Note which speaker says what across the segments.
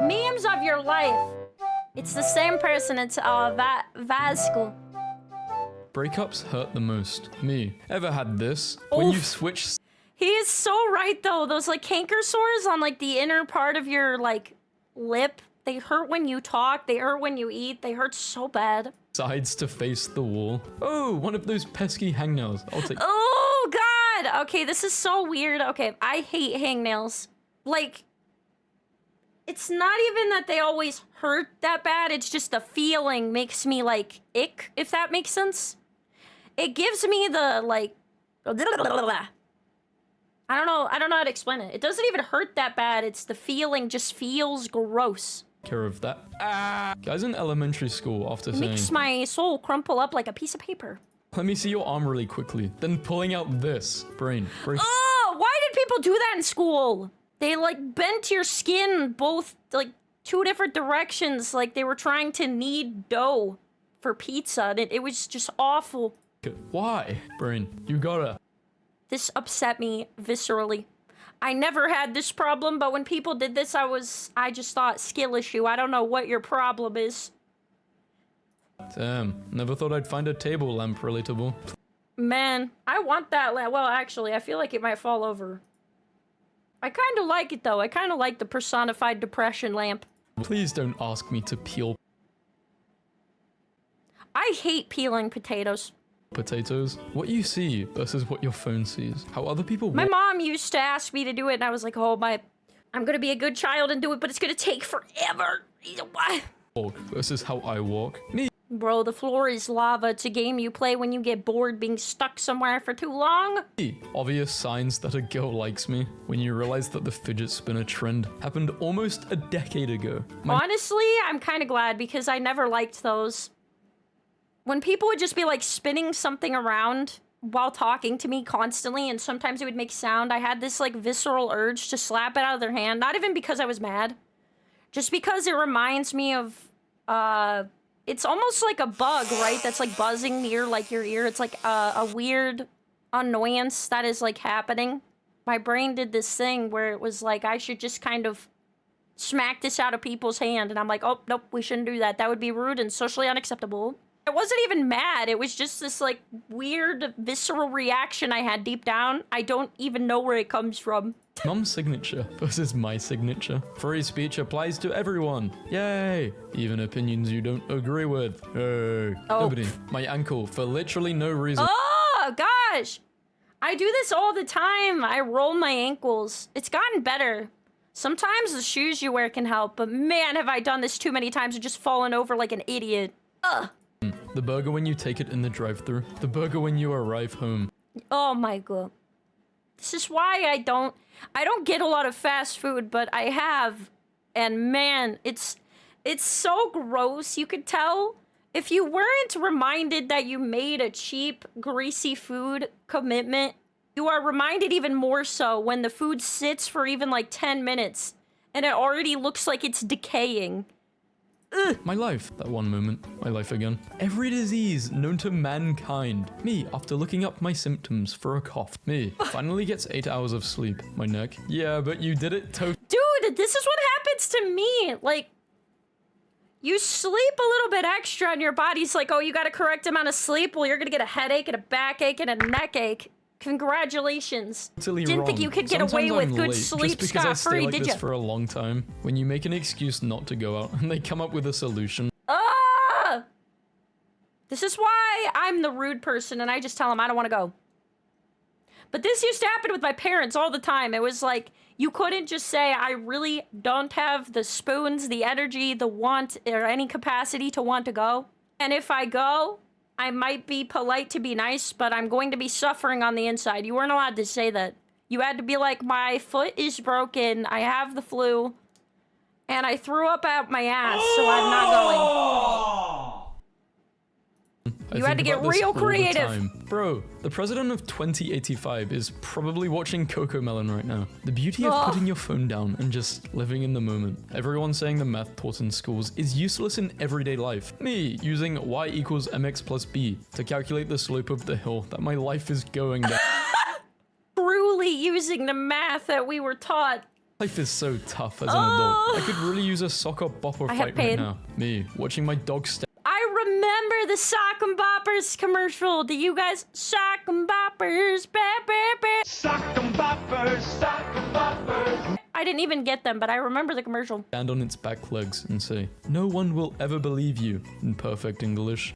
Speaker 1: Memes of your life. It's the same person. It's VaazkL.
Speaker 2: Breakups hurt the most. Me. Ever had this? When you switch...
Speaker 1: He is so right though. Those like canker sores on like the inner part of your like lip. They hurt when you talk. They hurt when you eat. They hurt so bad.
Speaker 2: Sides to face the wall. Oh, one of those pesky hangnails. I'll take...
Speaker 1: Oh god. Okay, this is so weird. Okay, I hate hangnails. Like, it's not even that they always hurt that bad. It's just the feeling makes me like ick, if that makes sense. It gives me the like... I don't know how to explain it. It doesn't even hurt that bad. It's the feeling just feels gross.
Speaker 2: Care of that. Guys in elementary school after saying...
Speaker 1: Makes my soul crumple up like a piece of paper.
Speaker 2: Let me see your arm really quickly. Then pulling out this. Brain.
Speaker 1: Oh, why did people do that in school? They like bent your skin both like 2 different directions. Like they were trying to knead dough for pizza. And it was just awful.
Speaker 2: Why? Brain, you gotta...
Speaker 1: This upset me viscerally. I never had this problem, but when people did this, I just thought skill issue. I don't know what your problem is.
Speaker 2: Damn, never thought I'd find a table lamp relatable.
Speaker 1: Man, I want that lamp. Well, actually, I feel like it might fall over. I kind of like it, though. I kind of like the personified depression lamp.
Speaker 2: Please don't ask me to peel
Speaker 1: I hate peeling potatoes.
Speaker 2: potatoes. What you see versus what your phone sees. How other people
Speaker 1: My mom used to ask me to do it, and I was like, oh, I'm gonna be a good child and do it, but it's gonna take forever.
Speaker 2: walk versus how I walk. Me.
Speaker 1: Bro, the floor is lava. It's a game you play when you get bored being stuck somewhere for too long.
Speaker 2: Obvious signs that a girl likes me. When you realize that the fidget spinner trend happened almost a decade ago.
Speaker 1: Honestly, I'm kind of glad because I never liked those. When people would just be like spinning something around while talking to me constantly, and sometimes it would make sound, I had this like visceral urge to slap it out of their hand. Not even because I was mad. Just because it reminds me of, it's almost like a bug, right? That's like buzzing near like your ear. It's like a weird annoyance that is like happening. My brain did this thing where it was like, I should just kind of smack this out of people's hand. And I'm like, oh, nope, we shouldn't do that. That would be rude and socially unacceptable. I wasn't even mad. It was just this like weird visceral reaction I had deep down. I don't even know where it comes from.
Speaker 2: Mom's signature versus my signature. Free speech applies to everyone. Yay! Even opinions you don't agree with. Hey.
Speaker 1: Oh.
Speaker 2: Nobody. My ankle for literally no reason.
Speaker 1: Oh, gosh. I do this all the time. I roll my ankles. It's gotten better. Sometimes the shoes you wear can help, but man, have I done this too many times and just fallen over like an idiot. Ugh.
Speaker 2: The burger when you take it in the drive-thru. The burger when you arrive home.
Speaker 1: Oh my god. This is why I don't get a lot of fast food, but I have. And man, it's so gross. You could tell if you weren't reminded that you made a cheap, greasy food commitment, you are reminded even more so when the food sits for even like 10 minutes and it already looks like it's decaying. Ugh.
Speaker 2: My life. That one moment. My life again. Every disease known to mankind. Me, after looking up my symptoms for a cough. Me, finally gets 8 hours of sleep. My neck. Yeah, but you did it
Speaker 1: Dude, this is what happens to me. Like, you sleep a little bit extra and your body's like, oh, you got a correct amount of sleep? Well, you're gonna get a headache and a backache and a neck ache. Congratulations. Didn't think you could get away with good sleep scot-free, did you?
Speaker 2: For a long time. When you make an excuse not to go out and they come up with a solution.
Speaker 1: Ah! This is why I'm the rude person and I just tell them I don't want to go. But this used to happen with my parents all the time. It was like, you couldn't just say, I really don't have the spoons, the energy, the want, or any capacity to want to go. And if I go, I might be polite to be nice, but I'm going to be suffering on the inside. You weren't allowed to say that. You had to be like, my foot is broken, I have the flu, and I threw up out my ass, so I'm not going. You had to get real creative.
Speaker 2: Bro, the president of 2085 is probably watching Cocomelon right now. The beauty of putting your phone down and just living in the moment. Everyone saying the math taught in schools is useless in everyday life. Me using y equals mx plus b to calculate the slope of the hill that my life is going down.
Speaker 1: Truly using the math that we were taught.
Speaker 2: Life is so tough as an adult. I could really use a soccer bopper
Speaker 1: I have
Speaker 2: fight right
Speaker 1: pain.
Speaker 2: now. Me, watching my dog step.
Speaker 1: I remember the Sock and Boppers commercial. Do you guys? Sock and Boppers.
Speaker 3: Sock 'em boppers, sock 'em boppers.
Speaker 1: I didn't even get them, but I remember the commercial.
Speaker 2: Stand on its back legs and say, "No one will ever believe you," in perfect English.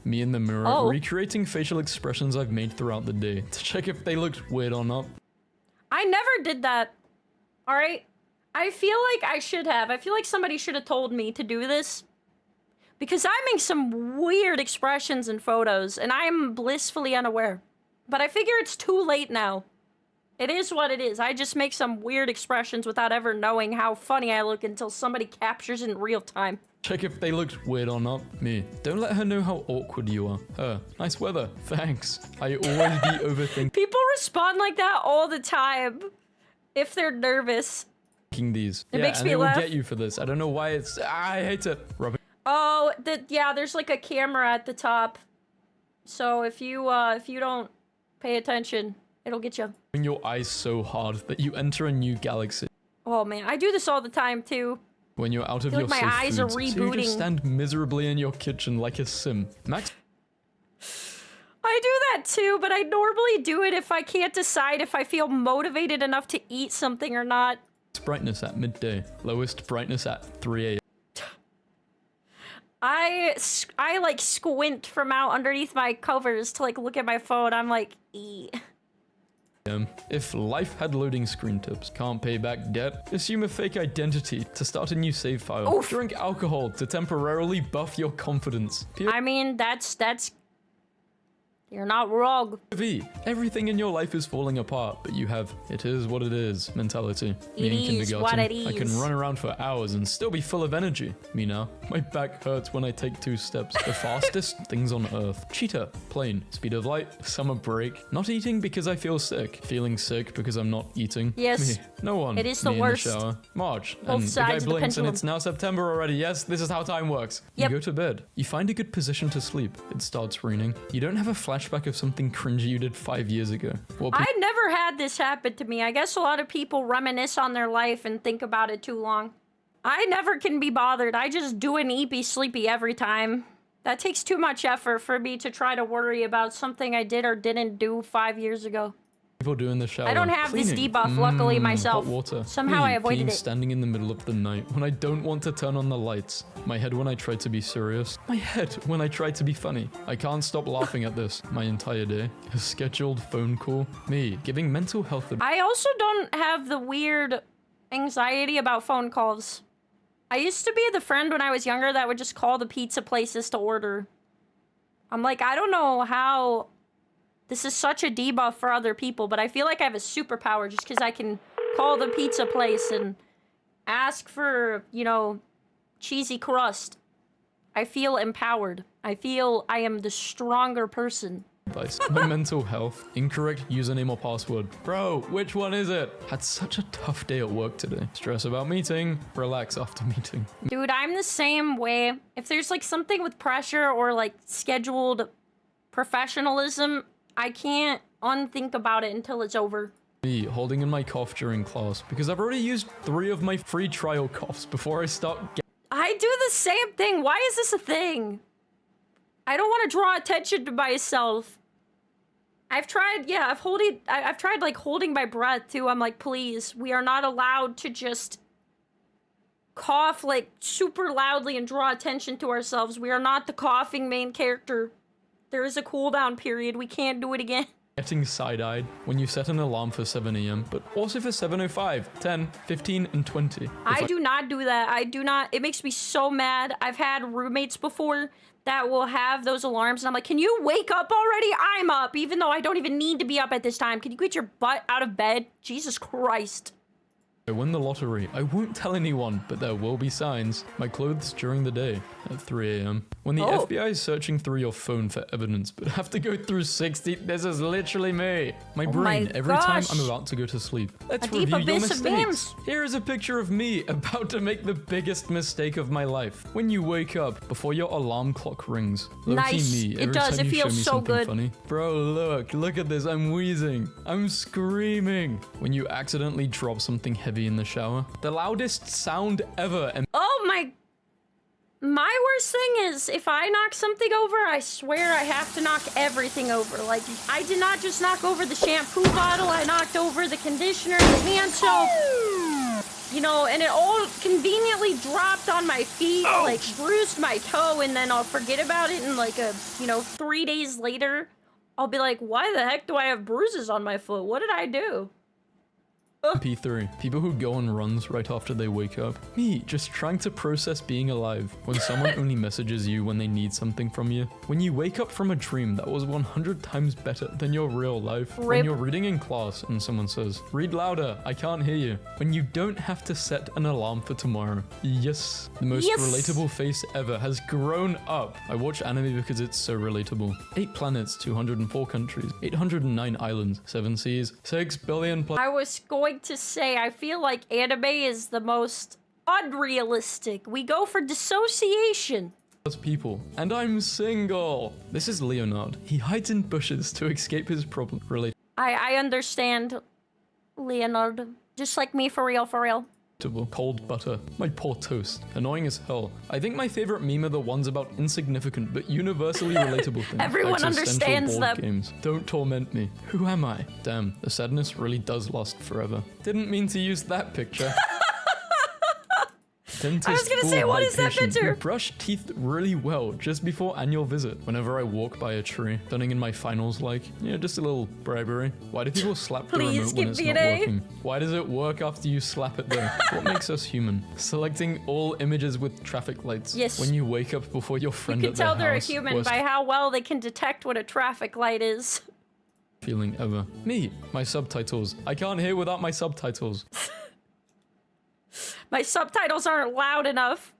Speaker 2: Me in the mirror, recreating facial expressions I've made throughout the day to check if they looked weird or not.
Speaker 1: I never did that. All right? I feel like I should have. I feel like somebody should have told me to do this. Because I make some weird expressions in photos, and I'm blissfully unaware. But I figure it's too late now. It is what it is. I just make some weird expressions without ever knowing how funny I look until somebody captures it in real time.
Speaker 2: Check if they looked weird or not. Me, don't let her know how awkward you are. Her, nice weather, thanks. I always be overthinking
Speaker 1: People respond like that all the time if they're nervous.
Speaker 2: these.
Speaker 1: It makes
Speaker 2: and
Speaker 1: me
Speaker 2: it
Speaker 1: laugh.
Speaker 2: will get you for this. I don't know why it's, I hate it. Rubbing
Speaker 1: Oh, yeah, there's like a camera at the top. So if you don't pay attention, it'll get you.
Speaker 2: your eyes so hard that you enter a new galaxy.
Speaker 1: Oh man, I do this all the time too.
Speaker 2: When you're out of
Speaker 1: feel
Speaker 2: your
Speaker 1: like my
Speaker 2: safe
Speaker 1: eyes are
Speaker 2: foods, so you
Speaker 1: rebooting.
Speaker 2: just stand miserably in your kitchen like a sim. Max
Speaker 1: I do that too, but I normally do it if I can't decide if I feel motivated enough to eat something or not.
Speaker 2: brightness at midday, lowest brightness at 3 a.m.
Speaker 1: I like squint from out underneath my covers to like look at my phone. I'm like,
Speaker 2: If life had loading screen tips, can't pay back debt, assume a fake identity to start a new save file,
Speaker 1: Oof.
Speaker 2: drink alcohol to temporarily buff your confidence.
Speaker 1: I mean, that's you're not wrong.
Speaker 2: POV, everything in your life is falling apart, but you have it is what it is mentality. Me in
Speaker 1: is
Speaker 2: kindergarten,
Speaker 1: what it
Speaker 2: I can
Speaker 1: is.
Speaker 2: run around for hours and still be full of energy. Me now, my back hurts when I take 2 steps. The fastest things on earth. Cheetah, plane, speed of light, summer break. Not eating because I feel sick. Feeling sick because I'm not eating.
Speaker 1: Yes.
Speaker 2: Me, no one.
Speaker 1: It is the
Speaker 2: Me
Speaker 1: worst.
Speaker 2: In the shower. March.
Speaker 1: Both
Speaker 2: and
Speaker 1: sides
Speaker 2: the
Speaker 1: of
Speaker 2: guy
Speaker 1: the
Speaker 2: blinks and
Speaker 1: pendulum.
Speaker 2: it's now September already. Yes, this is how time works.
Speaker 1: Yep.
Speaker 2: You go to bed. You find a good position to sleep. It starts raining. You don't have a flashback of something cringy you did 5 years ago. Well,
Speaker 1: I never had this happen to me. I guess a lot of people reminisce on their life and think about it too long. I never can be bothered. I just do an eepy sleepy every time. That takes too much effort for me to try to worry about something I did or didn't do 5 years ago.
Speaker 2: people do in the shower.
Speaker 1: I don't have this
Speaker 2: Cleaning.
Speaker 1: debuff, luckily, myself.
Speaker 2: Hot water.
Speaker 1: Somehow I avoided
Speaker 2: peeing
Speaker 1: it.
Speaker 2: Standing in the middle of the night when I don't want to turn on the lights. My head when I try to be serious. My head when I try to be funny. I can't stop laughing at this my entire day. A scheduled phone call. Me giving mental health.
Speaker 1: I also don't have the weird anxiety about phone calls. I used to be the friend when I was younger that would just call the pizza places to order. I'm like, I don't know how this is such a debuff for other people, but I feel like I have a superpower just because I can call the pizza place and ask for, you know, cheesy crust. I feel empowered. I feel I am the stronger person.
Speaker 2: Advice. My mental health. Incorrect username or password. Bro, which one is it? Had such a tough day at work today. Stress about meeting. Relax after meeting.
Speaker 1: Dude, I'm the same way. If there's like something with pressure or like scheduled professionalism, I can't unthink about it until it's over.
Speaker 2: Me holding in my cough during class because I've already used 3 of my free trial coughs before I start
Speaker 1: I do the same thing. Why is this a thing? I don't want to draw attention to myself. I've tried, yeah, I've tried like holding my breath too. I'm like, please, we are not allowed to just cough like super loudly and draw attention to ourselves. We are not the coughing main character. There is a cooldown period. We can't do it again.
Speaker 2: getting side-eyed when you set an alarm for 7 a.m., but also for 7:05, 10, 15, and 20.
Speaker 1: I do not do that. I do not. It makes me so mad. I've had roommates before that will have those alarms, and I'm like, can you wake up already? I'm up, even though I don't even need to be up at this time. Can you get your butt out of bed? Jesus Christ.
Speaker 2: I win the lottery. I won't tell anyone, but there will be signs. My clothes during the day at 3 a.m. When the FBI is searching through your phone for evidence, but have to go through 60. This is literally me. My brain every time I'm about to go to sleep. Let's review your mistakes. Here is a picture of me about to make the biggest mistake of my life. When you wake up before your alarm clock rings.
Speaker 1: Nice.
Speaker 2: Me, every
Speaker 1: it does.
Speaker 2: time
Speaker 1: It
Speaker 2: you show
Speaker 1: feels
Speaker 2: me
Speaker 1: so
Speaker 2: something
Speaker 1: good.
Speaker 2: Funny. Bro, look at this. I'm wheezing. I'm screaming. When you accidentally drop something heavy in the shower. The loudest sound ever. And
Speaker 1: Oh my worst thing is if I knock something over, I swear I have to knock everything over. Like, I did not just knock over the shampoo bottle, I knocked over the conditioner, the hand soap, you know, and it all conveniently dropped on my feet, like bruised my toe, and then I'll forget about it, and like 3 days later, I'll be like, why the heck do I have bruises on my foot? What did I do?
Speaker 2: P3. People who go on runs right after they wake up. Me, just trying to process being alive. When someone only messages you when they need something from you. When you wake up from a dream that was 100 times better than your real life.
Speaker 1: Rip.
Speaker 2: When you're reading in class and someone says, read louder, I can't hear you. When you don't have to set an alarm for tomorrow. Yes. The most relatable face ever has grown up. I watch anime because it's so relatable. 8 planets, 204 countries, 809 islands, 7 seas, 6 billion plus.
Speaker 1: I was going to say, I feel like anime is the most unrealistic. We go for dissociation.
Speaker 2: People, and I'm single. This is Leonard. He hides in bushes to escape his problem.
Speaker 1: I understand, Leonard. Just like me, for real, for real.
Speaker 2: Cold butter. My poor toast. Annoying as hell. I think my favorite meme are the ones about insignificant but universally relatable things.
Speaker 1: Everyone understands them.
Speaker 2: Games. Don't torment me. Who am I? Damn, the sadness really does last forever. Didn't mean to use that picture. Dentist,
Speaker 1: I was gonna say, what is that picture?
Speaker 2: Who brush teeth really well just before annual visit. Whenever I walk by a tree, turning in my finals like, just a little bribery. Why do people slap the remote when it's not working? Why does it work after you slap it though? What makes us human? Selecting all images with traffic lights.
Speaker 1: Yes.
Speaker 2: When you wake up before your friend
Speaker 1: You
Speaker 2: at
Speaker 1: can tell
Speaker 2: their
Speaker 1: they're a
Speaker 2: house.
Speaker 1: human
Speaker 2: Worst
Speaker 1: by how well they can detect what a traffic light is.
Speaker 2: feeling ever. Me, my subtitles. I can't hear without my subtitles.
Speaker 1: My subtitles aren't loud enough.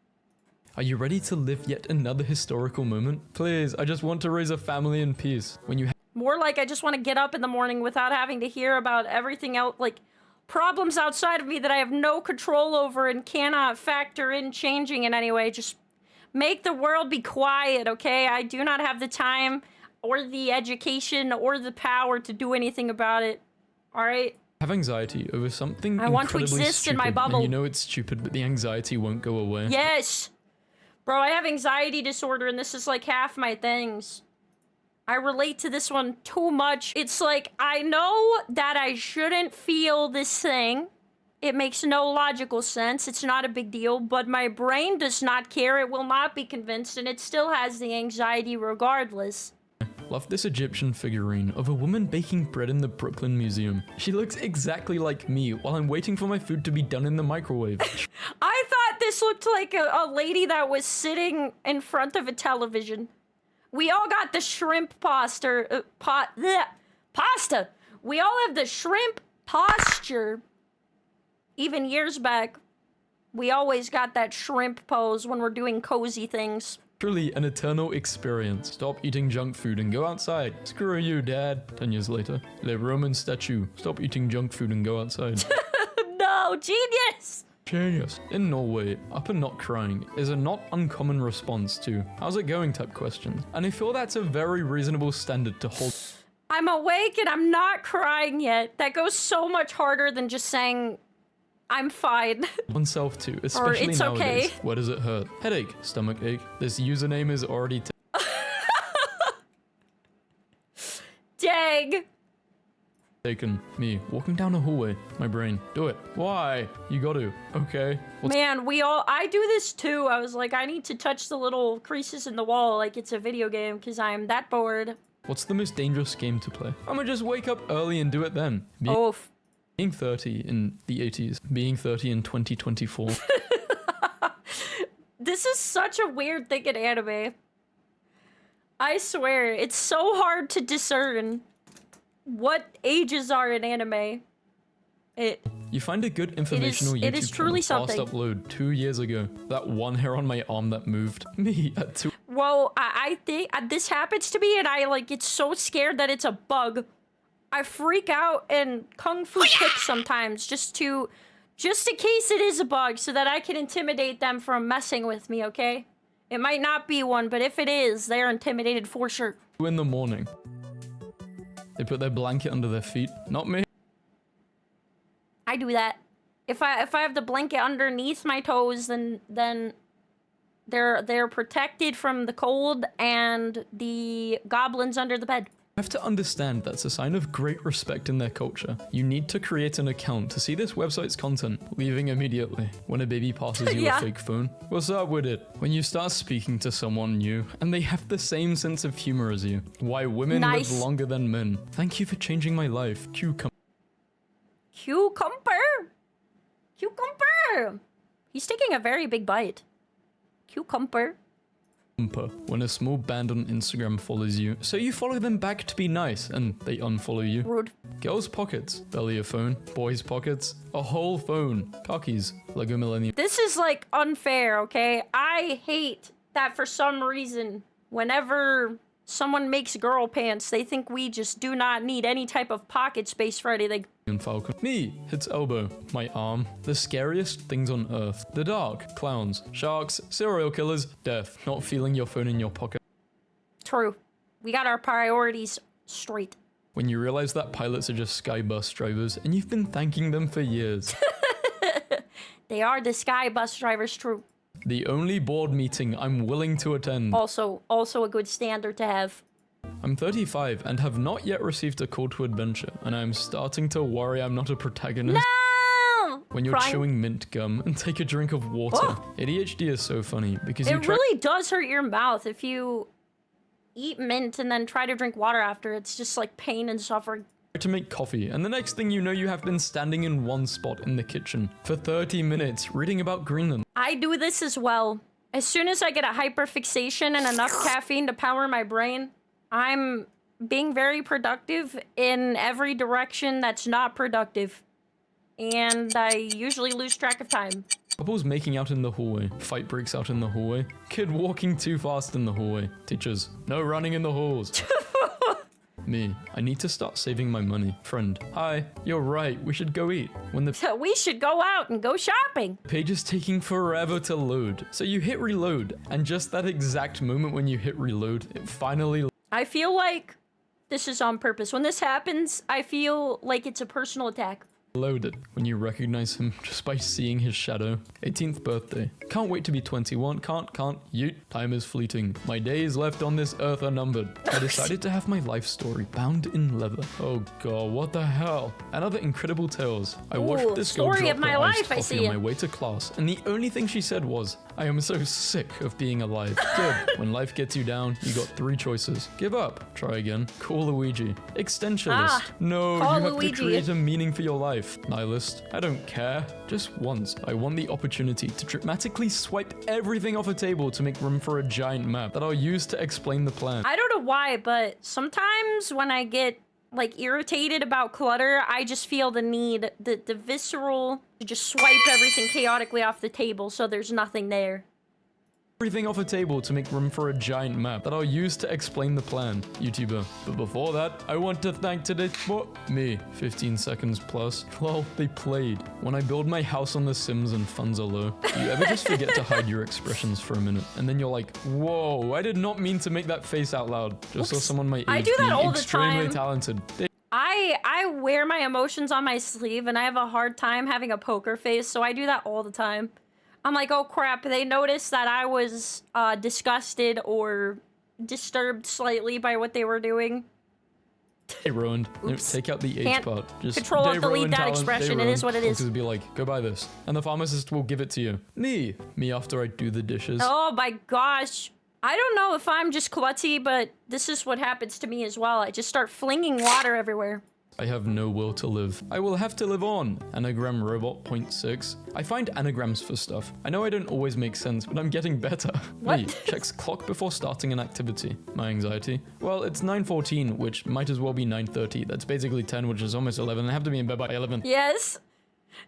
Speaker 2: Are you ready to live yet another historical moment? Please, I just want to raise a family in peace. When you
Speaker 1: More like I just want to get up in the morning without having to hear about everything else, like problems outside of me that I have no control over and cannot factor in changing in any way. Just make the world be quiet, okay? I do not have the time or the education or the power to do anything about it, all right?
Speaker 2: have anxiety over something
Speaker 1: I want to
Speaker 2: incredibly
Speaker 1: exist
Speaker 2: stupid,
Speaker 1: in my bubble.
Speaker 2: and you know it's stupid, but the anxiety won't go away.
Speaker 1: Yes! Bro, I have anxiety disorder, and this is like half my things. I relate to this one too much. It's like, I know that I shouldn't feel this thing. It makes no logical sense. It's not a big deal, but my brain does not care. It will not be convinced, and it still has the anxiety regardless.
Speaker 2: Love this Egyptian figurine of a woman baking bread in the Brooklyn Museum. She looks exactly like me while I'm waiting for my food to be done in the microwave.
Speaker 1: I thought this looked like a lady that was sitting in front of a television. We all got the shrimp pasta. Pasta! We all have the shrimp posture. Even years back, we always got that shrimp pose when we're doing cozy things.
Speaker 2: Truly an eternal experience. Stop eating junk food and go outside. Screw you, Dad. 10 years later. Le Roman statue. Stop eating junk food and go outside.
Speaker 1: No, genius!
Speaker 2: Genius. In Norway, up and not crying is a not uncommon response to how's it going type questions. And I feel that's a very reasonable standard to hold.
Speaker 1: I'm awake and I'm not crying yet. That goes so much harder than just saying, I'm fine.
Speaker 2: Oneself to, especially
Speaker 1: it's
Speaker 2: nowadays.
Speaker 1: okay.
Speaker 2: Where does it hurt? Headache, stomach ache. This username is already
Speaker 1: Dang.
Speaker 2: taken. Me, walking down a hallway. My brain, do it. Why? You got to. Okay.
Speaker 1: Man, I do this too. I was like, I need to touch the little creases in the wall like it's a video game because I'm that bored.
Speaker 2: What's the most dangerous game to play? I'ma just wake up early and do it then. Being 30 in the 80s, being 30 in 2024.
Speaker 1: This is such a weird thing in anime. I swear, it's so hard to discern what ages are in anime.
Speaker 2: You find a good informational YouTube
Speaker 1: it is truly
Speaker 2: channel, Fast
Speaker 1: something.
Speaker 2: Upload, 2 years ago. That one hair on my arm that moved. Me at 2.
Speaker 1: Well, I think this happens to me, and I like get so scared that it's a bug. I freak out and kung fu kick sometimes just in case it is a bug, so that I can intimidate them from messing with me. Okay, it might not be one, but if it is, they're intimidated for sure.
Speaker 2: 2 in the morning. They put their blanket under their feet. Not me.
Speaker 1: I do that. If I have the blanket underneath my toes, then they're protected from the cold and the goblins under the bed.
Speaker 2: You have to understand that's a sign of great respect in their culture. You need to create an account to see this website's content, leaving immediately. When a baby passes you
Speaker 1: Yeah.
Speaker 2: a fake phone, what's up with it? When you start speaking to someone new and they have the same sense of humor as you. Why women
Speaker 1: Nice.
Speaker 2: live longer than men. Thank you for changing my life. Cucumber.
Speaker 1: Cucumber. He's taking a very big bite. Cucumber.
Speaker 2: When a small band on Instagram follows you, so you follow them back to be nice, and they unfollow you.
Speaker 1: Rude.
Speaker 2: Girls' pockets, barely a phone. Boys' pockets, a whole phone. Cockies, Lego Millennium.
Speaker 1: This is like unfair, okay? I hate that for some reason, whenever someone makes girl pants, they think we just do not need any type of pocket space for anything.
Speaker 2: And Falcon. Me, its elbow, my arm. The scariest things on earth. The dark, clowns, sharks, serial killers, death. Not feeling your phone in your pocket.
Speaker 1: True. We got our priorities straight.
Speaker 2: When you realize that pilots are just sky bus drivers and you've been thanking them for years.
Speaker 1: They are the sky bus drivers, true.
Speaker 2: The only board meeting I'm willing to attend.
Speaker 1: Also a good standard to have.
Speaker 2: I'm 35 and have not yet received a call to adventure, and I'm starting to worry I'm not a protagonist.
Speaker 1: No!
Speaker 2: When you're
Speaker 1: Crying.
Speaker 2: chewing mint gum and take a drink of water.
Speaker 1: Oh.
Speaker 2: ADHD is so funny because you
Speaker 1: It
Speaker 2: try
Speaker 1: really does hurt your mouth if you eat mint and then try to drink water after. It's just like pain and suffering.
Speaker 2: to make coffee, and the next thing you know you have been standing in one spot in the kitchen for 30 minutes reading about Greenland.
Speaker 1: I do this as well. As soon as I get a hyperfixation and enough caffeine to power my brain, I'm being very productive in every direction that's not productive. And I usually lose track of time.
Speaker 2: Couples making out in the hallway. Fight breaks out in the hallway. Kid walking too fast in the hallway. Teachers, no running in the halls. Me, I need to start saving my money. Friend, hi, you're right, we should go eat. When the
Speaker 1: So we should go out and go shopping.
Speaker 2: page is taking forever to load. So you hit reload, and just that exact moment when you hit reload, it finally
Speaker 1: I feel like this is on purpose. When this happens, I feel like it's a personal attack.
Speaker 2: loaded when you recognize him just by seeing his shadow. 18th birthday. Can't wait to be 21. Can't. Yeet. Time is fleeting. My days left on this earth are numbered. I decided to have my life story bound in leather. Oh god, what the hell? Another incredible tales. I watched
Speaker 1: Ooh,
Speaker 2: this girl
Speaker 1: story
Speaker 2: drop
Speaker 1: of my
Speaker 2: her iced
Speaker 1: life, I
Speaker 2: coffee
Speaker 1: see
Speaker 2: on my
Speaker 1: it.
Speaker 2: way to class, and the only thing she said was, I am so sick of being alive. Good. When life gets you down, you got 3 choices. Give up. Try again. Call Luigi. Extensionist. No,
Speaker 1: call
Speaker 2: you have
Speaker 1: Luigi.
Speaker 2: to create a meaning for your life. Nihilist. I don't care. Just once, I want the opportunity to dramatically swipe everything off a table to make room for a giant map that I'll use to explain the plan.
Speaker 1: I don't know why, but sometimes when I get like irritated about clutter, I just feel the need, the visceral, to just swipe everything chaotically off the table so there's nothing there.
Speaker 2: Everything off a table to make room for a giant map that I'll use to explain the plan. YouTuber. But before that, I want to thank today me. 15 seconds plus. Well, they played. When I build my house on The Sims and funds are low, do you ever just forget to hide your expressions for a minute? And then you're like, whoa, I did not mean to make that face out loud. Just saw
Speaker 1: Whoops.
Speaker 2: someone my age
Speaker 1: I do that
Speaker 2: being
Speaker 1: all the
Speaker 2: extremely
Speaker 1: time.
Speaker 2: talented.
Speaker 1: I wear my emotions on my sleeve and I have a hard time having a poker face, so I do that all the time. I'm like, oh crap, they noticed that I was disgusted or disturbed slightly by what they were doing.
Speaker 2: Day ruined. No,
Speaker 1: Oops.
Speaker 2: take out the age
Speaker 1: Can't
Speaker 2: part. Just
Speaker 1: control
Speaker 2: day
Speaker 1: Alt delete
Speaker 2: ruined
Speaker 1: that
Speaker 2: talent,
Speaker 1: expression.
Speaker 2: day
Speaker 1: It is
Speaker 2: ruined.
Speaker 1: what it is.
Speaker 2: Focus would be like, go buy this. And the pharmacist will give it to you. Me after I do the dishes.
Speaker 1: Oh my gosh. I don't know if I'm just klutzy, but this is what happens to me as well. I just start flinging water everywhere.
Speaker 2: I have no will to live. I will have to live on. Anagram robot 0.6. I find anagrams for stuff. I know I don't always make sense, but I'm getting better.
Speaker 1: What?
Speaker 2: Me checks clock before starting an activity. My anxiety. Well, it's 9:14, which might as well be 9:30. That's basically 10, which is almost 11. I have to be in bed by 11.
Speaker 1: Yes.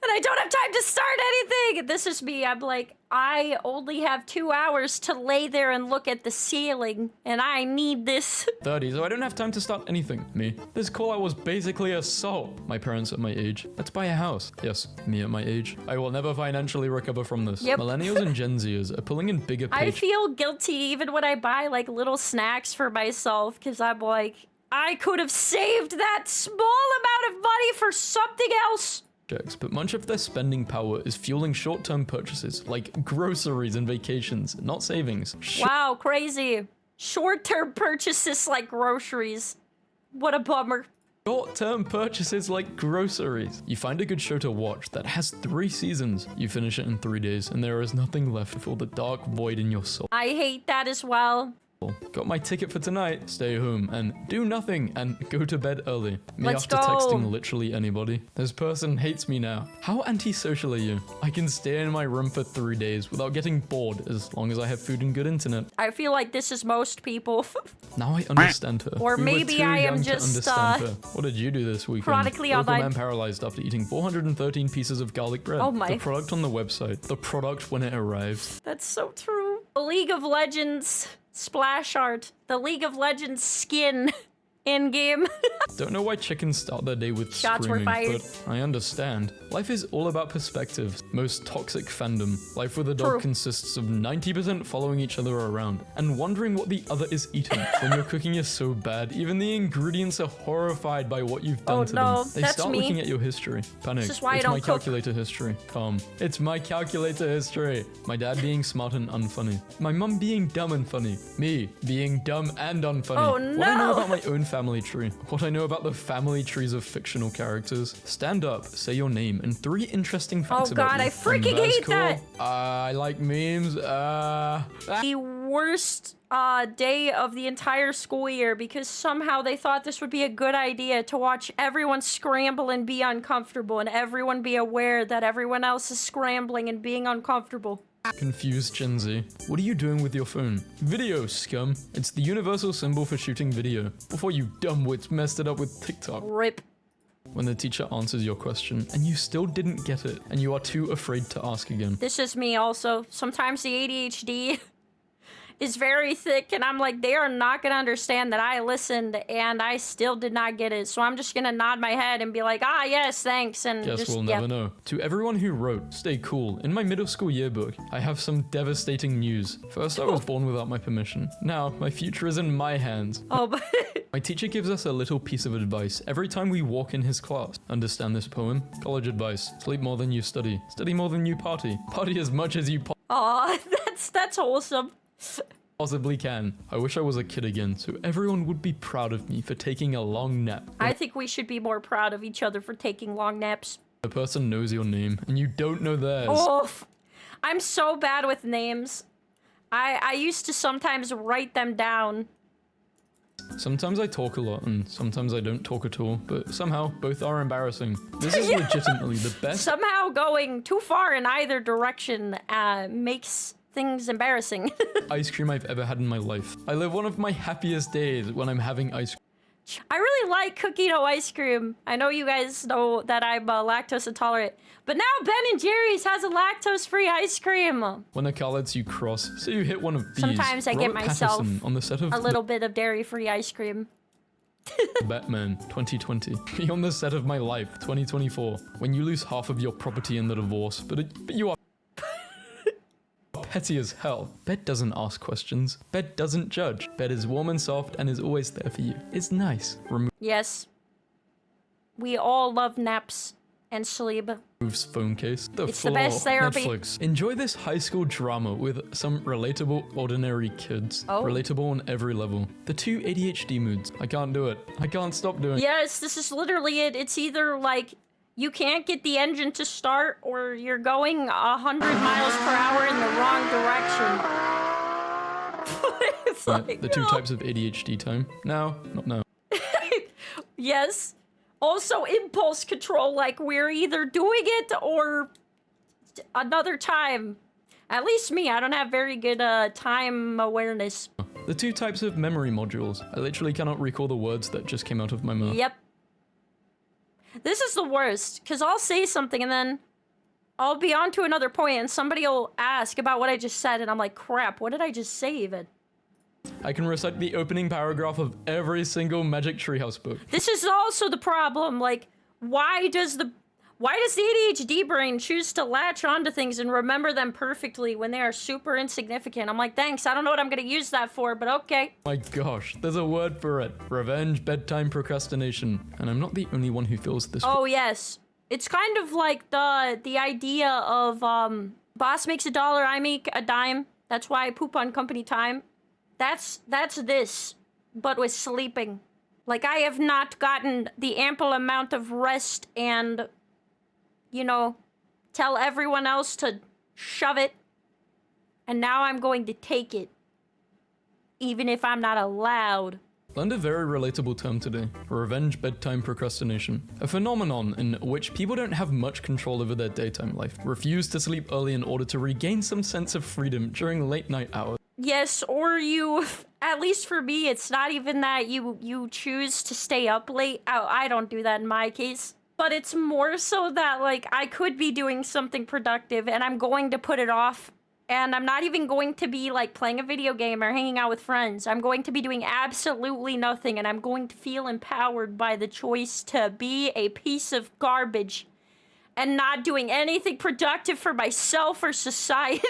Speaker 1: And I don't have time to start anything. This is me. I'm like, I only have 2 hours to lay there and look at the ceiling, and I need this.
Speaker 2: 30, so I don't have time to start anything. Me. This call-out was basically assault. My parents at my age. Let's buy a house. Yes, me at my age. I will never financially recover from this.
Speaker 1: Yep.
Speaker 2: Millennials and Gen Zers are pulling in bigger
Speaker 1: I
Speaker 2: page.
Speaker 1: feel guilty even when I buy like little snacks for myself, because I'm like, I could have saved that small amount of money for something else.
Speaker 2: But much of their spending power is fueling short-term purchases like groceries and vacations, not savings.
Speaker 1: Wow, crazy. Short-term purchases like groceries. What a bummer.
Speaker 2: Short-term purchases like groceries. You find a good show to watch that has 3 seasons. You finish it in 3 days, and there is nothing left to fill the dark void in your soul.
Speaker 1: I hate that as well.
Speaker 2: Got my ticket for tonight. Stay home and do nothing and go to bed early. Me
Speaker 1: Let's
Speaker 2: after
Speaker 1: go.
Speaker 2: texting literally anybody. This person hates me now. How antisocial are you? I can stay in my room for 3 days without getting bored as long as I have food and good internet.
Speaker 1: I feel like this is most people.
Speaker 2: Now I understand her.
Speaker 1: Or
Speaker 2: We were
Speaker 1: maybe
Speaker 2: too
Speaker 1: I am
Speaker 2: young to
Speaker 1: just,
Speaker 2: understand her. What did you do this weekend?
Speaker 1: chronically
Speaker 2: Local
Speaker 1: online.
Speaker 2: man paralyzed after eating 413 pieces of garlic bread.
Speaker 1: Oh my.
Speaker 2: The product on the website. The product when it arrives.
Speaker 1: That's so true. The League of Legends splash art. The League of Legends skin in-game.
Speaker 2: Don't know why chickens start their day with
Speaker 1: Shots were
Speaker 2: screaming,
Speaker 1: fired.
Speaker 2: but I understand. Life is all about perspectives. Most toxic fandom. Life with a dog
Speaker 1: True.
Speaker 2: consists of 90% following each other around and wondering what the other is eating. When your cooking is so bad, even the ingredients are horrified by what you've done
Speaker 1: Oh,
Speaker 2: to
Speaker 1: no,
Speaker 2: them. They
Speaker 1: that's
Speaker 2: start
Speaker 1: me.
Speaker 2: looking at your history. Panic.
Speaker 1: This is why I
Speaker 2: it's
Speaker 1: don't
Speaker 2: my
Speaker 1: cook.
Speaker 2: calculator history. Calm. It's my calculator history. My dad being smart and unfunny. My mum being dumb and funny. Me being dumb and unfunny.
Speaker 1: Oh,
Speaker 2: What I know
Speaker 1: no.
Speaker 2: about my own family tree. What I know about the family trees of fictional characters. Stand up, say your name, and 3 interesting facts
Speaker 1: Oh
Speaker 2: about
Speaker 1: God,
Speaker 2: you.
Speaker 1: I freaking
Speaker 2: I'm
Speaker 1: hate
Speaker 2: VaazkL.
Speaker 1: that.
Speaker 2: I like memes.
Speaker 1: The worst day of the entire school year because somehow they thought this would be a good idea to watch everyone scramble and be uncomfortable and everyone be aware that everyone else is scrambling and being uncomfortable.
Speaker 2: Confused Gen Z. What are you doing with your phone? Video, scum. It's the universal symbol for shooting video. Before you dumbwits messed it up with TikTok.
Speaker 1: Rip.
Speaker 2: When the teacher answers your question and you still didn't get it and you are too afraid to ask again.
Speaker 1: This is me also. Sometimes the ADHD is very thick and I'm like, they are not gonna understand that I listened and I still did not get it. So I'm just gonna nod my head and be like, ah, yes, thanks. And
Speaker 2: Guess
Speaker 1: just,
Speaker 2: we'll
Speaker 1: yeah.
Speaker 2: never know. To everyone who wrote, stay cool. In my middle school yearbook, I have some devastating news. First, I was born without my permission. Now, my future is in my hands.
Speaker 1: Oh, but
Speaker 2: My teacher gives us a little piece of advice every time we walk in his class. Understand this poem? College advice. Sleep more than you study. Study more than you party. Party as much as you
Speaker 1: aw, that's wholesome.
Speaker 2: possibly can. I wish I was a kid again, so everyone would be proud of me for taking a long nap.
Speaker 1: I think we should be more proud of each other for taking long naps.
Speaker 2: The person knows your name, and you don't know theirs.
Speaker 1: Oh, I'm so bad with names. I used to sometimes write them down.
Speaker 2: Sometimes I talk a lot, and sometimes I don't talk at all, but somehow both are embarrassing. This is legitimately the best
Speaker 1: Somehow going too far in either direction makes things embarrassing.
Speaker 2: ice cream I've ever had in my life. I live one of my happiest days when I'm having ice cream.
Speaker 1: I really like cookie dough ice cream. I know you guys know that I'm lactose intolerant, but now Ben & Jerry's has a lactose-free ice cream.
Speaker 2: When a car lets you cross, so you hit one of these.
Speaker 1: Sometimes I get
Speaker 2: Robert
Speaker 1: myself
Speaker 2: Pattinson on the set of
Speaker 1: A little bit of dairy-free ice cream.
Speaker 2: Batman 2020. Me on the set of my life 2024. When you lose half of your property in the divorce, but you are petty as hell. Bed doesn't ask questions. Bed doesn't judge. Bed is warm and soft and is always there for you. It's nice.
Speaker 1: Yes. We all love naps and sleep.
Speaker 2: Removes phone case.
Speaker 1: It's the best therapy.
Speaker 2: Netflix. Enjoy this high school drama with some relatable, ordinary kids.
Speaker 1: Oh.
Speaker 2: Relatable on every level. The 2 ADHD moods. I can't do it. I can't stop doing it.
Speaker 1: Yes, this is literally it. It's either like you can't get the engine to start or you're going 100 miles per hour in the wrong direction. It's like,
Speaker 2: The 2
Speaker 1: no.
Speaker 2: types of ADHD time. Now, not now.
Speaker 1: Yes. Also impulse control, like we're either doing it or another time. At least me, I don't have very good time awareness.
Speaker 2: The 2 types of memory modules. I literally cannot recall the words that just came out of my mouth.
Speaker 1: Yep. This is the worst, because I'll say something and then I'll be on to another point and somebody will ask about what I just said and I'm like, crap, what did I just say even?
Speaker 2: I can recite the opening paragraph of every single Magic Treehouse book.
Speaker 1: This is also the problem, like, why does the ADHD brain choose to latch onto things and remember them perfectly when they are super insignificant? I'm like, thanks, I don't know what I'm gonna use that for, but okay.
Speaker 2: My gosh, there's a word for it. Revenge bedtime procrastination. And I'm not the only one who feels this.
Speaker 1: Oh, yes. It's kind of like the idea of, boss makes $1, I make a dime. That's why I poop on company time. That's this, but with sleeping. Like, I have not gotten the ample amount of rest and, you know, tell everyone else to shove it. And now I'm going to take it. Even if I'm not allowed.
Speaker 2: Learned a very relatable term today, revenge bedtime procrastination. A phenomenon in which people don't have much control over their daytime life, refuse to sleep early in order to regain some sense of freedom during late night hours.
Speaker 1: Yes, or you, at least for me, it's not even that you choose to stay up late. I don't do that in my case. But it's more so that, like, I could be doing something productive and I'm going to put it off. And I'm not even going to be, like, playing a video game or hanging out with friends. I'm going to be doing absolutely nothing, and I'm going to feel empowered by the choice to be a piece of garbage and not doing anything productive for myself or society.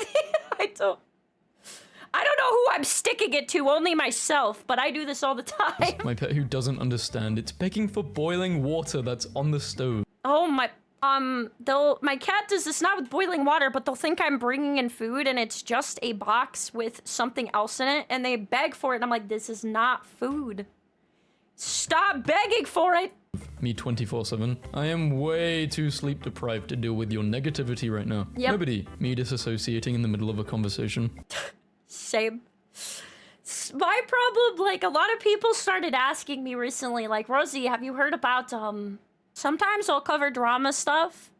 Speaker 1: I don't know who I'm sticking it to, only myself, but I do this all the time.
Speaker 2: My pet who doesn't understand, it's begging for boiling water that's on the stove.
Speaker 1: Oh, my cat does this not with boiling water, but they'll think I'm bringing in food and it's just a box with something else in it, and they beg for it, and I'm like, this is not food. Stop begging for it!
Speaker 2: Me 24/7. I am way too sleep deprived to deal with your negativity right now.
Speaker 1: Yep.
Speaker 2: Nobody. Me disassociating in the middle of a conversation.
Speaker 1: Same. My problem, like, a lot of people started asking me recently, like, Rosie, have you heard about, sometimes I'll cover drama stuff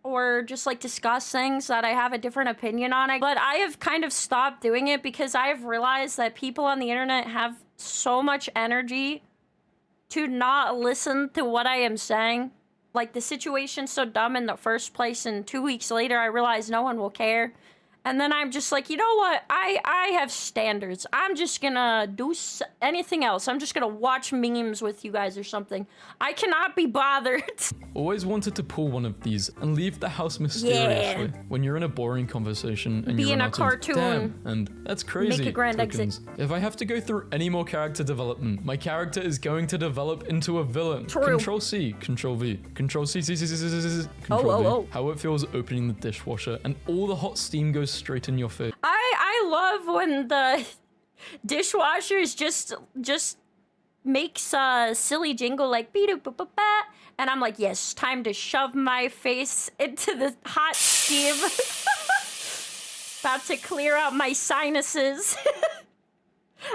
Speaker 1: or just, like, discuss things that I have a different opinion on. But I have kind of stopped doing it because I have realized that people on the internet have so much energy to not listen to what I am saying. Like, the situation's so dumb in the first place, and 2 weeks later, I realize no one will care. And then I'm just like, you know what? I have standards. I'm just gonna do anything else. I'm just gonna watch memes with you guys or something. I cannot be bothered.
Speaker 2: Always wanted to pull one of these and leave the house mysteriously.
Speaker 1: Yeah.
Speaker 2: When you're in a boring conversation and
Speaker 1: Be
Speaker 2: you
Speaker 1: in
Speaker 2: run
Speaker 1: a
Speaker 2: out of,
Speaker 1: cartoon.
Speaker 2: damn, and that's crazy.
Speaker 1: Make a grand
Speaker 2: tokens. If I have to go through any more character development, my character is going to develop into a villain.
Speaker 1: True.
Speaker 2: Control C, Control V, Control C, Control V.
Speaker 1: Oh.
Speaker 2: How it feels opening the dishwasher and all the hot steam goes straight in your face.
Speaker 1: I love when the dishwashers just makes a silly jingle like be-do-ba-ba-ba, and I'm like, yes, time to shove my face into the hot steam. About to clear out my sinuses.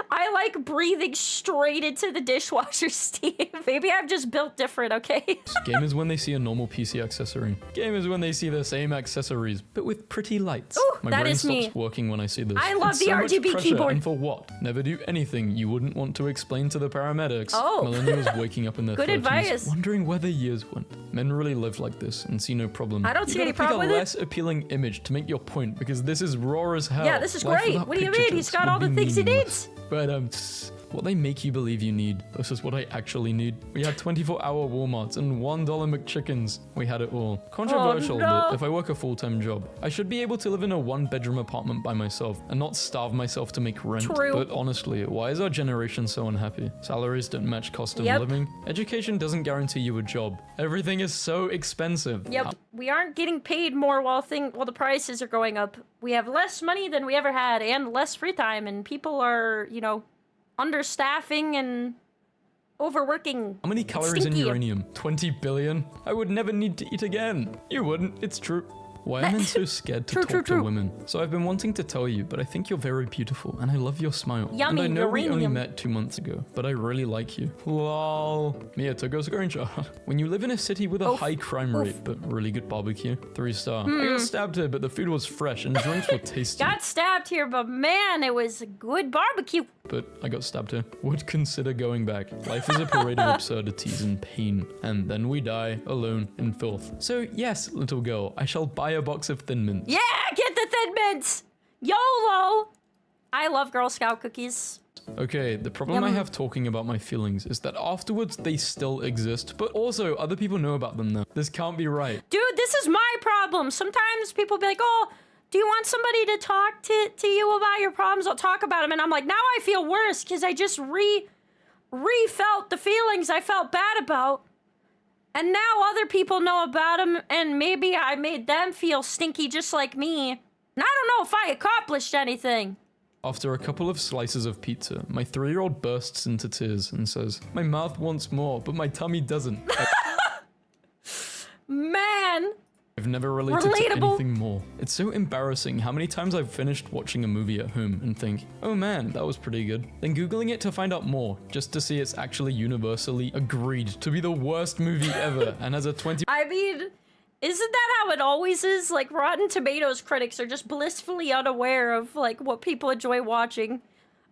Speaker 1: I like breathing straight into the dishwasher steam. Maybe I'm just built different, okay?
Speaker 2: Gamers when they see a normal PC accessory. Gamers when they see the same accessories, but with pretty lights.
Speaker 1: Ooh,
Speaker 2: My
Speaker 1: that
Speaker 2: brain
Speaker 1: is
Speaker 2: stops
Speaker 1: me.
Speaker 2: working when I see this.
Speaker 1: I love
Speaker 2: It's
Speaker 1: the
Speaker 2: so much
Speaker 1: RGB
Speaker 2: pressure,
Speaker 1: keyboard.
Speaker 2: And for what? Never do anything you wouldn't want to explain to the paramedics.
Speaker 1: Oh.
Speaker 2: Millennials waking up in their
Speaker 1: Good
Speaker 2: 30s,
Speaker 1: advice.
Speaker 2: wondering where the years went. Men really live like this and see no problem.
Speaker 1: I don't see any
Speaker 2: You gotta
Speaker 1: problem
Speaker 2: pick
Speaker 1: with
Speaker 2: a
Speaker 1: it.
Speaker 2: less appealing image to make your point, because this is raw as hell.
Speaker 1: Yeah, this is
Speaker 2: Life
Speaker 1: great.
Speaker 2: without
Speaker 1: What do you
Speaker 2: picture
Speaker 1: mean? He's
Speaker 2: tips
Speaker 1: got
Speaker 2: would
Speaker 1: all the
Speaker 2: be
Speaker 1: things he
Speaker 2: meaningless.
Speaker 1: needs.
Speaker 2: But what they make you believe you need versus what I actually need. We had 24-hour Walmarts and $1 McChickens. We had it all. Controversial,
Speaker 1: Oh, no.
Speaker 2: but if I work a full-time job, I should be able to live in a one-bedroom apartment by myself and not starve myself to make rent.
Speaker 1: True.
Speaker 2: But honestly, why is our generation so unhappy? Salaries don't match cost of
Speaker 1: Yep.
Speaker 2: living. Education doesn't guarantee you a job. Everything is so expensive.
Speaker 1: Yep. We aren't getting paid more while the prices are going up. We have less money than we ever had and less free time, and people are, you know, understaffing and overworking.
Speaker 2: How many calories
Speaker 1: Stinky.
Speaker 2: in uranium? 20 billion? I would never need to eat again. You wouldn't, it's true. Why are men so scared to
Speaker 1: True,
Speaker 2: talk
Speaker 1: true,
Speaker 2: to
Speaker 1: true.
Speaker 2: women? So I've been wanting to tell you, but I think you're very beautiful, and I love your smile.
Speaker 1: Yummy,
Speaker 2: and I know we only
Speaker 1: uranium.
Speaker 2: met 2 months ago, but I really like you. Lol. Mia took a screenshot. When you live in a city with a
Speaker 1: Oof.
Speaker 2: high crime
Speaker 1: Oof.
Speaker 2: rate, but really good barbecue, 3-star. I got stabbed here, but the food was fresh and drinks were tasty.
Speaker 1: Got stabbed here, but man, it was a good barbecue.
Speaker 2: But I got stabbed here. Would consider going back. Life is a parade of absurdities and pain, and then we die alone in filth. So yes, little girl, I shall buy a box of Thin Mints.
Speaker 1: Yeah, get the Thin Mints. YOLO. I love Girl Scout cookies.
Speaker 2: Okay, the problem I
Speaker 1: Yum.
Speaker 2: have talking about my feelings is that afterwards they still exist, but also other people know about them now. This can't be right.
Speaker 1: Dude, this is my problem. Sometimes people be like, oh, do you want somebody to talk to you about your problems? I'll talk about them. And I'm like, now I feel worse because I just re-felt the feelings I felt bad about. And now other people know about them, and maybe I made them feel stinky just like me. And I don't know if I accomplished anything.
Speaker 2: After a couple of slices of pizza, my 3-year-old bursts into tears and says, "My mouth wants more, but my tummy doesn't."
Speaker 1: Man.
Speaker 2: I've never related to
Speaker 1: Relatable.
Speaker 2: anything more. It's so embarrassing how many times I've finished watching a movie at home and think, oh man, that was pretty good. Then Googling it to find out more, just to see it's actually universally agreed to be the worst movie ever and has a 20
Speaker 1: I mean, isn't that how it always is? Like, Rotten Tomatoes critics are just blissfully unaware of, like, what people enjoy watching.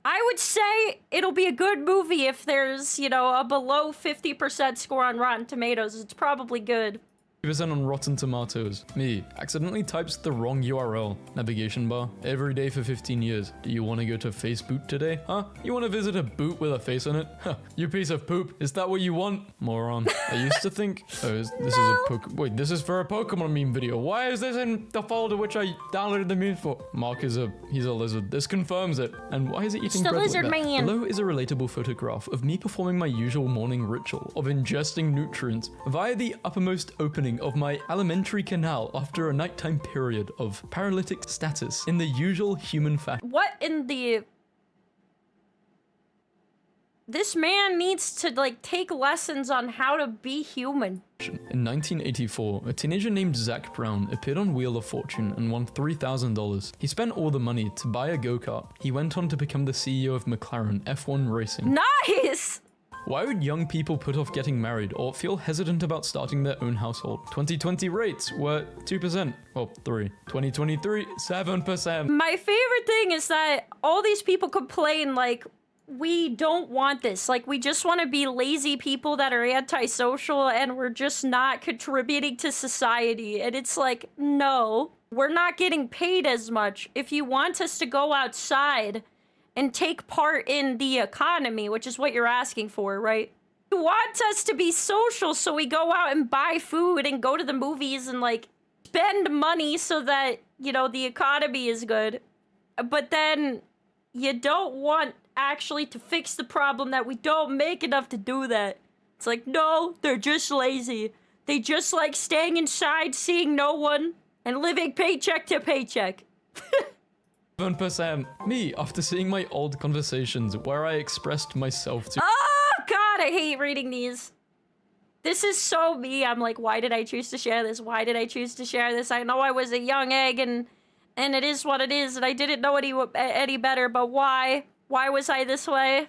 Speaker 1: I would say it'll be a good movie if there's, you know, a below 50% score on Rotten Tomatoes. It's probably good.
Speaker 2: 50% on Rotten Tomatoes. Me, accidentally types the wrong URL. Navigation bar. Every day for 15 years. Do you want to go to face boot today? Huh? You want to visit a boot with a face on it? Huh. You piece of poop. Is that what you want? Moron. I used to think, this is a wait, this is for a Pokemon meme video. Why is this in the folder which I downloaded the meme for? Mark he's a lizard. This confirms it. And why is it eating
Speaker 1: the
Speaker 2: bread
Speaker 1: lizard
Speaker 2: like that?
Speaker 1: man.
Speaker 2: Below is a relatable photograph of me performing my usual morning ritual of ingesting nutrients via the uppermost opening of my alimentary canal after a nighttime period of paralytic status in the usual human fashion.
Speaker 1: What in the... This man needs to, like, take lessons on how to be human.
Speaker 2: In 1984, a teenager named Zach Brown appeared on Wheel of Fortune and won $3,000. He spent all the money to buy a go-kart. He went on to become the CEO of McLaren F1 Racing.
Speaker 1: Nice!
Speaker 2: Why would young people put off getting married or feel hesitant about starting their own household? 2020 rates were 2%. Well, 3. 2023, 7%.
Speaker 1: My favorite thing is that all these people complain, like, we don't want this. Like, we just want to be lazy people that are antisocial and we're just not contributing to society. And it's like, no, we're not getting paid as much. If you want us to go outside and take part in the economy, which is what you're asking for, right? You want us to be social, so we go out and buy food and go to the movies and, like, spend money so that, you know, the economy is good. But then you don't want actually to fix the problem that we don't make enough to do that. It's like, no, they're just lazy. They just like staying inside, seeing no one, and living paycheck to paycheck.
Speaker 2: 7%. Me, after seeing my old conversations where I expressed myself to
Speaker 1: Oh, God, I hate reading these. This is so me. I'm like, why did I choose to share this? Why did I choose to share this? I know I was a young egg, and it is what it is, and I didn't know any better, but why? Why was I this way?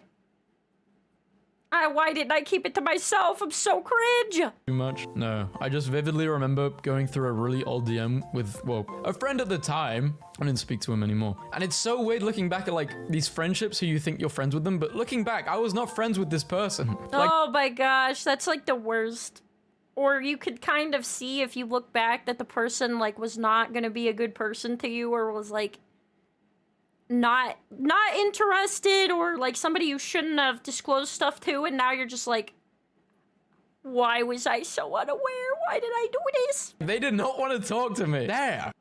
Speaker 1: Why didn't I keep it to myself? I'm so cringe.
Speaker 2: too much? No. I just vividly remember going through a really old DM with, well, a friend at the time. I didn't speak to him anymore. And it's so weird looking back at, like, these friendships who you think you're friends with them, but looking back, I was not friends with this person. Like,
Speaker 1: Oh my gosh, that's like the worst. Or you could kind of see if you look back that the person, like, was not gonna be a good person to you, or was, like, not interested, or like somebody you shouldn't have disclosed stuff to, and now you're just like, why was I so unaware? Why did I do this?
Speaker 2: they did not want to talk to me. There.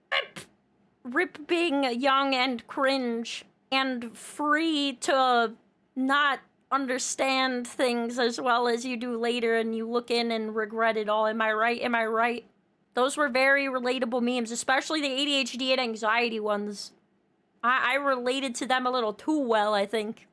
Speaker 1: Rip being young and cringe and free to not understand things as well as you do later, and you look in and regret it all. Am I right? Am I right? Those were very relatable memes, especially the ADHD and anxiety ones. I related to them a little too well, I think.